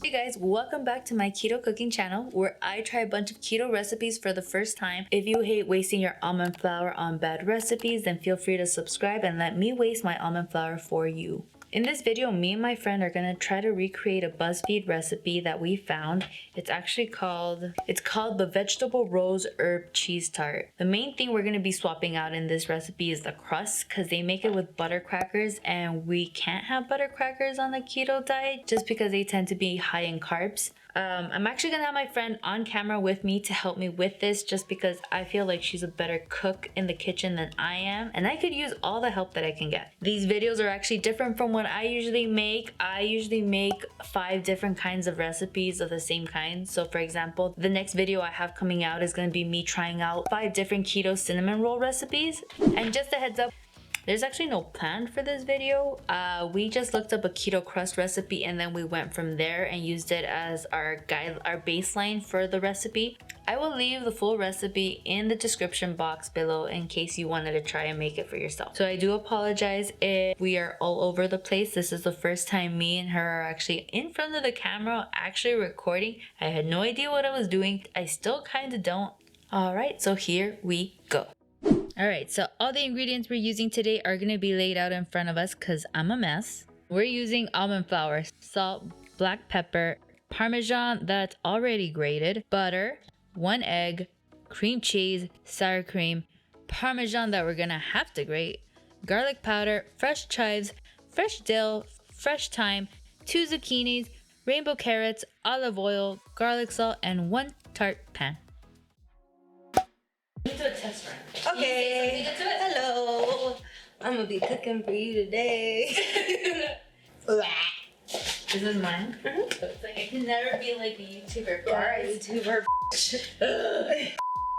Hey guys, welcome back to my keto cooking channel where I try a bunch of keto recipes for the first time. If you hate wasting your almond flour on bad recipes, then feel free to subscribe and let me waste my almond flour for you. In this video, me and my friend are gonna try to recreate a Buzzfeed recipe that we found. It's called the vegetable rose herb cheese tart. The main thing we're gonna be swapping out in this recipe is the crust because they make it with butter crackers and we can't have butter crackers on the keto diet just because they tend to be high in carbs. I'm actually gonna have my friend on camera with me to help me with this just because I feel like she's a better cook in the kitchen than I am and I could use all the help that I can get. These videos are actually different from what I usually make. I usually make 5 different kinds of recipes of the same kind. So for example, the next video I have coming out is gonna be me trying out 5 different keto cinnamon roll recipes. And just a heads up, there's actually no plan for this video. We just looked up a keto crust recipe and then we went from there and used it as our baseline for the recipe. I will leave the full recipe in the description box below in case you wanted to try and make it for yourself. So I do apologize if we are all over the place. This is the first time me and her are actually in front of the camera, actually recording. I had no idea what I was doing. I still kind of don't. All right, so here we go. Alright, so all the ingredients we're using today are going to be laid out in front of us because I'm a mess. We're using almond flour, salt, black pepper, parmesan that's already grated, butter, 1 egg, cream cheese, sour cream, parmesan that we're going to have to grate, garlic powder, fresh chives, fresh dill, fresh thyme, 2 zucchinis, rainbow carrots, olive oil, garlic salt, and 1 tart pan. Let's do a test run. Okay. Hello. I'm gonna be cooking for you today. This is mine. So it's like I can never be like a YouTuber.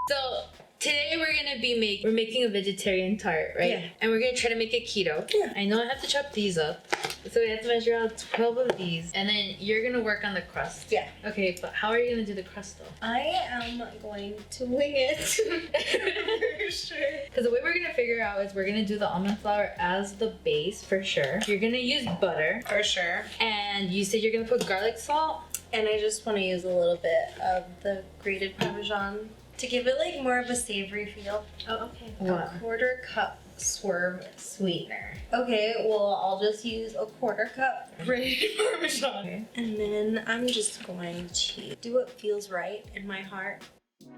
So today we're making a vegetarian tart, right? Yeah. And we're gonna try to make it keto. Yeah. I know I have to chop these up. So we have to measure out 12 of these. And then you're gonna work on the crust. Yeah. Okay, but how are you gonna do the crust though? I am going to wing it. For sure. Because the way we're gonna figure out is we're gonna do the almond flour as the base for sure. You're gonna use butter. For sure. And you said you're gonna put garlic salt. And I just want to use a little bit of the grated parmesan to give it like more of a savory feel. Oh, okay. A 1/4 cup swerve sweetener. Okay, well I'll just use a 1/4 cup grated parmesan. Okay. And then I'm just going to do what feels right in my heart. Yeah,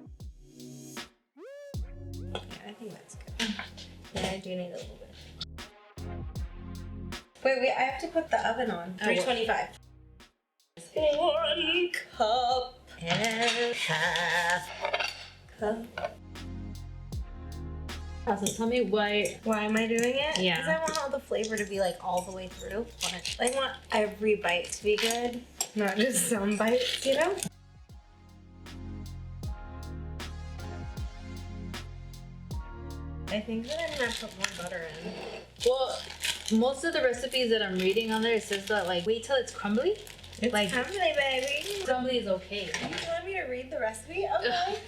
I think that's good. Yeah, I do need a little bit. Wait, I have to put the oven on. 325. 1 cup and half cup. So tell me why am I doing it? Yeah. Because I want all the flavor to be like all the way through. I want every bite to be good, not just some bites, you know? I think that I'm gonna put more butter in. Well, most of the recipes that I'm reading on there, it says that like wait till it's crumbly. It's like crumbly, baby. crumbly is okay. You want me to read the recipe? Okay.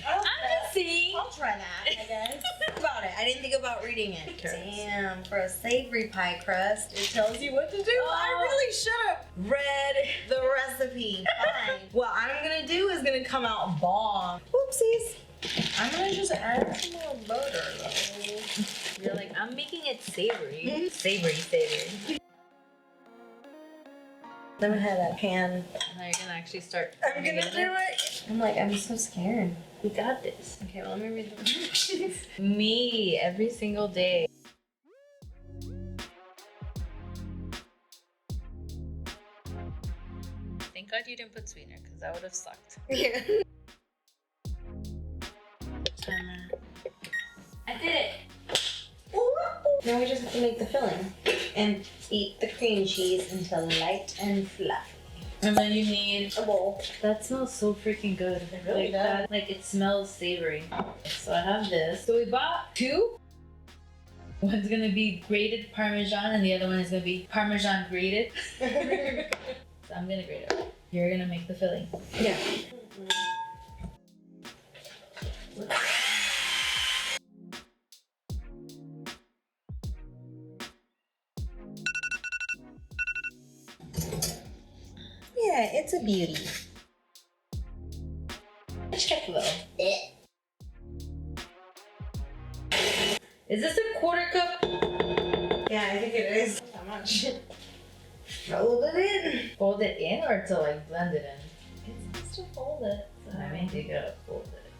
I'm just saying. I'll try that, I guess. Think about it. I didn't think about reading it. Carrots. Damn, for a savory pie crust, it tells you what to do. I really should have read the recipe. Fine. What I'm gonna do is gonna come out bomb. Whoopsies. I'm gonna just add some more butter though. You're like, I'm making it savory. Savory. Then I have that pan. Now you're gonna actually start. I'm gonna do it. I'm so scared. We got this. Okay, well, let me read the directions. Me, every single day. Thank God you didn't put sweetener because that would have sucked. Yeah. I did it. Now we just have to make the filling and eat the cream cheese until light and fluffy. And then you need A bowl. that smells so freaking good. It really like does. That, like it smells savory. So I have this. So we bought 2. One's gonna be grated parmesan and the other one is gonna be parmesan grated. So I'm gonna grate it. You're gonna make the filling. Yeah. Yeah, it's a beauty. Check though. Is this a quarter cup? Yeah, I think it is. How much? Fold it in. Fold it in or to like blend it in? It's supposed to fold it. So. I mean, you gotta fold it.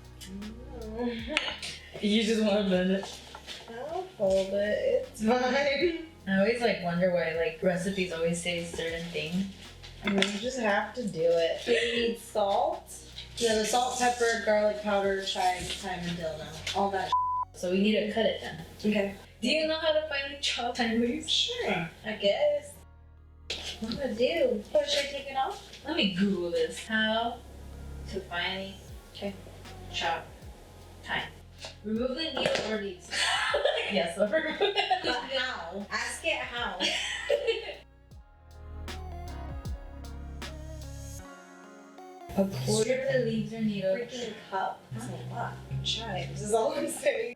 Mm. You just want to blend it. I'll fold it. It's fine. I always like wonder why like recipes always say certain things. I mean, you just have to do it. Do you need salt? Yeah, the salt, pepper, garlic powder, chives, thyme, and dill now. All that. So we need to cut it then. Okay. Do you know how to finely chop thyme leaves? Sure. I guess. What do I do? Oh, should I take it off? Let me Google this. How to finely chop thyme. Remove the needle or leaves. Yes, I'll remove it. But how? Ask it how. A quarter of the leaves or needles. Freaking cup. That's a lot. Chives is all I'm saying.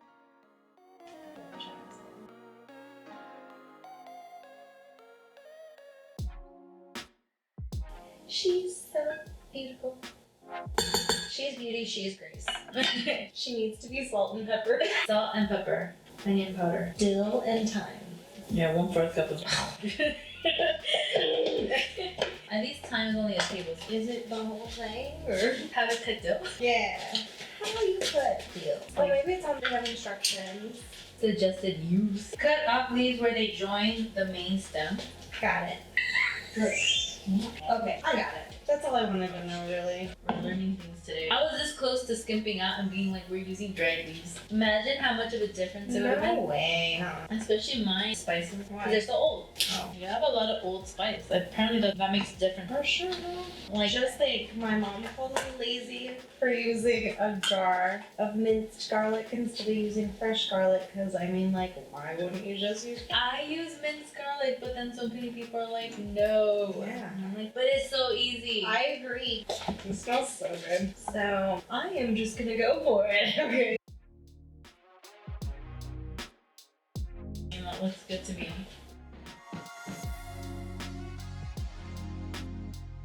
She's so beautiful. She's beauty, she's grace. She needs to be salt and pepper. Salt and pepper. Onion powder. Dill and thyme. Yeah, 1/4 cup of At least thyme is only a tablespoon. Is it the whole thing? Or? Have it cooked up. Yeah. How do you put deal? Oh, maybe it's on the instructions. Suggested use. Cut off leaves where they join the main stem. Got it. Okay, I got it. That's all I wanted to know, really. We're learning things today. I was this close to skimping out and being like, we're using dried leaves. Imagine how much of a difference it would have No been. way. Especially my spices. Why? Because they're so old. Oh. You have a lot of old spice. Apparently that makes a difference. For sure, no. Like, Just like my mom called me lazy for using a jar of minced garlic instead of using fresh garlic. Because I mean, like, why wouldn't you just use? I use minced garlic, but then so many people are like, no. Yeah. And I'm like, but it's so easy. I agree. It smells so good. So I am just gonna go for it. Okay. That looks good to me.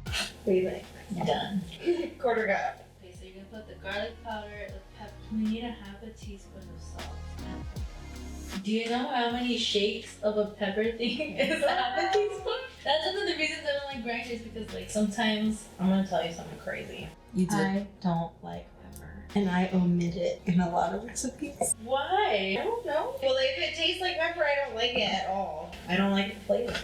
What do you think? Done. Quarter cup. Okay, so you're gonna put the garlic powder, the pepper. We need a 1/2 teaspoon of salt. Do you know how many shakes of a pepper thing is a 1/2 teaspoon? That's one of the reasons I don't like grinders because like sometimes I'm gonna tell you something crazy. I don't like pepper, and I omit it in a lot of recipes. Why? I don't know. Well, if it tastes like pepper, I don't like it at all. I don't like the flavor.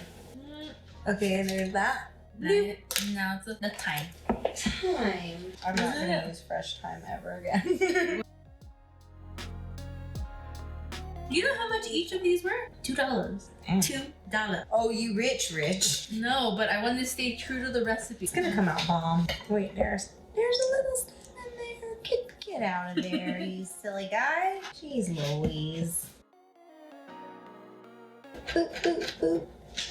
Okay, there's that. Now it's the thyme. Thyme. I'm not gonna use fresh thyme ever again. You know how much each of these were? $2. Damn. $2. Oh, you rich. No, but I want to stay true to the recipe. It's gonna come out bomb. Wait, there's a little stuff in there. Get out of there, you silly guy. Jeez Louise. Boop, boop, boop.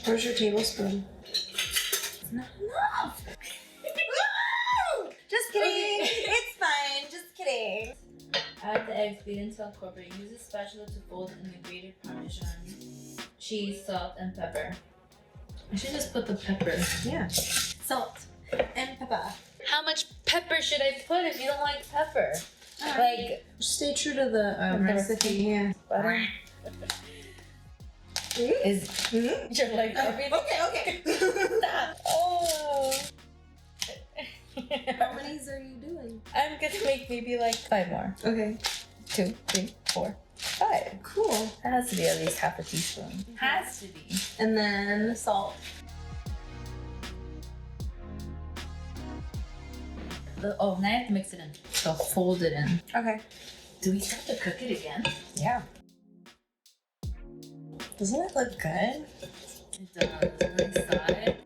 Where's your tablespoon? It's not enough. Woo! Just kidding. Okay. It's fine. Just kidding. Add the eggs, beat until incorporate. Use a spatula to fold in the grated parmesan, cheese, salt, and pepper. I should just put the pepper. Yeah. Salt and pepper. How much pepper should I put if you don't like pepper? Like, Stay true to the recipe. Yeah. butter. Is you're like everything? Okay. Stop. Oh. How many are you doing? I'm gonna make maybe like 5 more. Okay. 2, 3, 4, 5. Cool. That has to be at least 1/2 teaspoon. Has to be. And then salt. Oh, now I have to mix it in. So fold it in. Okay. Do we have to cook it again? Yeah. Doesn't it look good? It does. One side.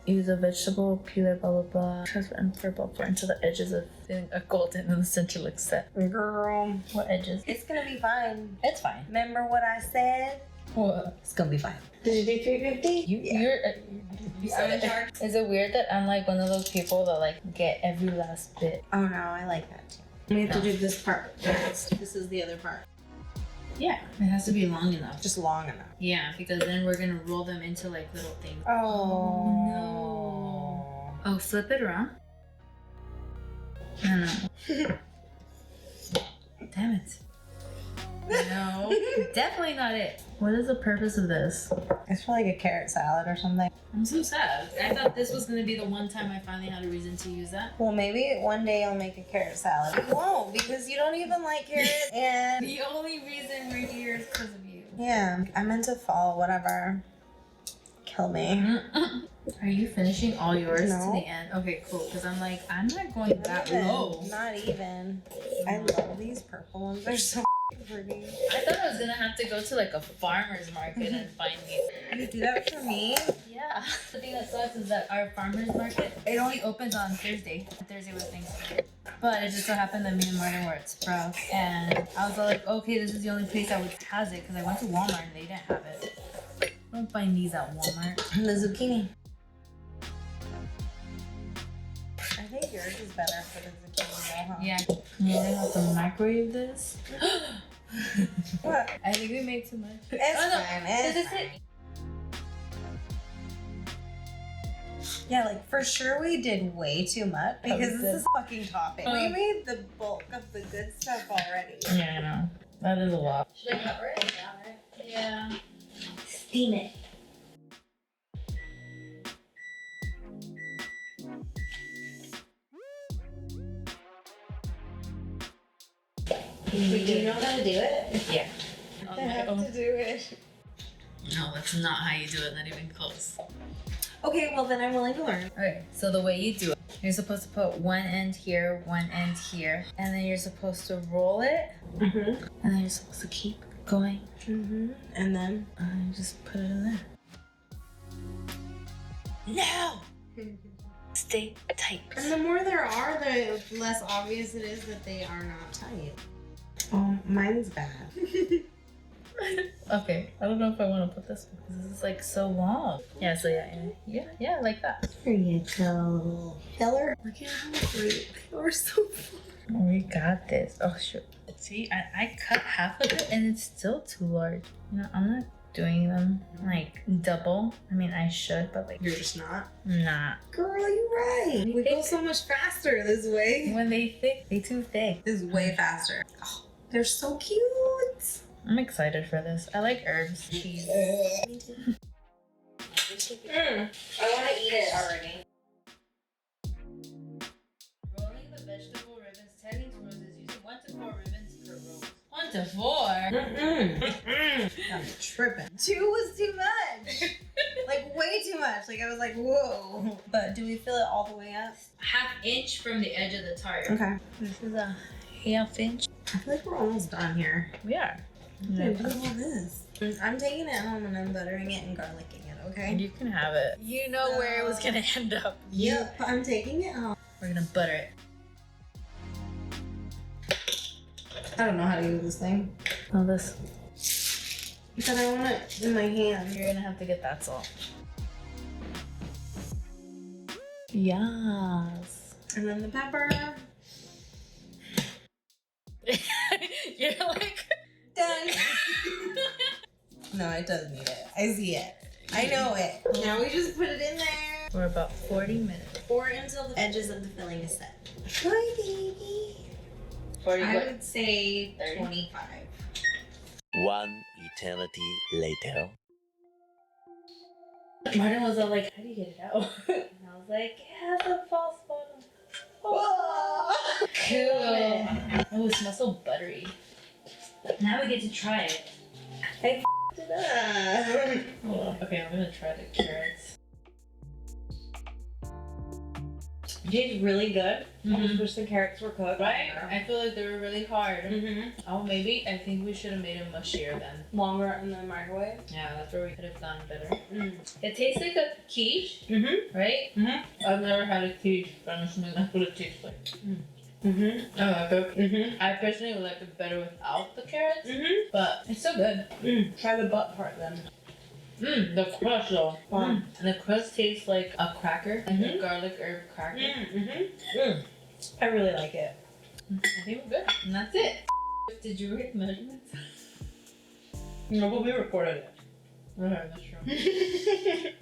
Use a vegetable peeler, blah blah blah. Transfer and pour bubble until the edges of feeling are golden and the center looks set. Girl. What edges? It's gonna be fine. It's fine. Remember what I said? What? It's gonna be fine. Did you do 350? You're in charge. Is it weird that I'm like one of those people that like get every last bit? Oh no, I like that too. We have to do this part first. This is the other part. Yeah, it has to be long enough. Just long enough. Yeah, because then we're gonna roll them into like little things. Oh no. Oh, flip it around. No. Damn it. No, definitely not it. What is the purpose of this? It's for like a carrot salad or something. I'm so sad. I thought this was gonna be the one time I finally had a reason to use that. Well, maybe one day I'll make a carrot salad. You won't, because you don't even like carrots. And The only reason we're here is because of you. yeah, I meant to follow whatever. Kill me. Are you finishing all yours No. to the end? Okay, cool. Because I'm like, I'm not going that low. Not even. I love these purple ones. They're so pretty. I thought I was gonna have to go to like a farmer's market and find these. You do that for me? Yeah. The thing that sucks is that our farmer's market, it only opens on Thursday. Thursday was Thanksgiving. But it just so happened that me and Martin were at Sprouts. And I was like, okay, this is the only place that has it. Because I went to Walmart and they didn't have it. Don't find these at Walmart. And the zucchini. I think yours is better for the zucchini though, huh? Yeah. You really have to microwave this? What? I think we made too much. It's Oh, no. fine. Is It's this fine. it? Yeah, like for sure we did way too much because we this did. is fucking topping. We made the bulk of the good stuff already. Yeah, I know. That is a lot. Should I cover it? Yeah. Steam it. Do you know how to do it? Yeah. I have to do it. No, that's not how you do it, not even close. Okay, well then I'm willing to learn. Okay, so the way you do it, you're supposed to put one end here, one end here, and then you're supposed to roll it, Mm-hmm. and then you're supposed to keep going, Mm-hmm. And then? and you just put it in there. No! Stay tight. And the more there are, the less obvious it is that they are not tight. Oh, mine's bad. Okay, I don't know if I want to put this one because this is like so long. Yeah, so yeah, like that. There you go. Filler. Look at how great. You're so fun. We got this. Oh shoot. See, I cut half of it and it's still too large. You know, I'm not doing them like double. I mean, I should, but like You're just not. not. Girl, you're right. We go so much faster this way. When they thick, they too thick. This is way faster. Oh, they're so cute. I'm excited for this. I like herbs, cheese. Me too. I want to eat it already. Rolling the vegetable ribbons 10 inch roses using 1 to 4 ribbons per roll. 1 to 4? I'm tripping. 2 was too much. Like way too much. Like I was like, whoa. But do we fill it all the way up? Half inch from the edge of the tart. Okay. This is a half inch. I feel like we're almost done here. We are. Look at all this. I'm taking it home and I'm buttering it and garlicking it, okay? You can have it. You know where it was gonna end up. Yep, I'm taking it home. We're gonna butter it. I don't know how to use this thing. Oh, this. But I want it in my hand. You're gonna have to get that salt. Yes. And then the pepper. You're like Done. No, it doesn't need it. I see it. I know it. Now we just put it in there. for about 40 minutes. Or until the edges of the filling is set. Hi, baby. 40 I what? would say 30? 25. One eternity later. Martin was all like, how do you get it out? And I was like, it has a false bottom. Whoa. Cool. Oh, it smells so buttery. Now we get to try it. I f***ed it up. Okay, I'm gonna try the carrots. It tastes really good. I Mhm. just wish the carrots were cooked. Right? I feel like they were really hard. Mm-hmm. Oh, maybe. I think we should have made it mushier then. Longer in the microwave. Yeah, that's where we could have done better. Mm. It tastes like a quiche, Mm-hmm. right? Mm-hmm. I've never had a quiche, but I'm assuming that's what it tastes like. I like it. I personally would like it better without the carrots, but it's still good. Try the butt part then. The crust though. Wow. And the crust tastes like a cracker, like a garlic herb cracker. I really like it. I think we're good. And that's it. Did you read measurements? No, but we recorded it. Okay, that's true.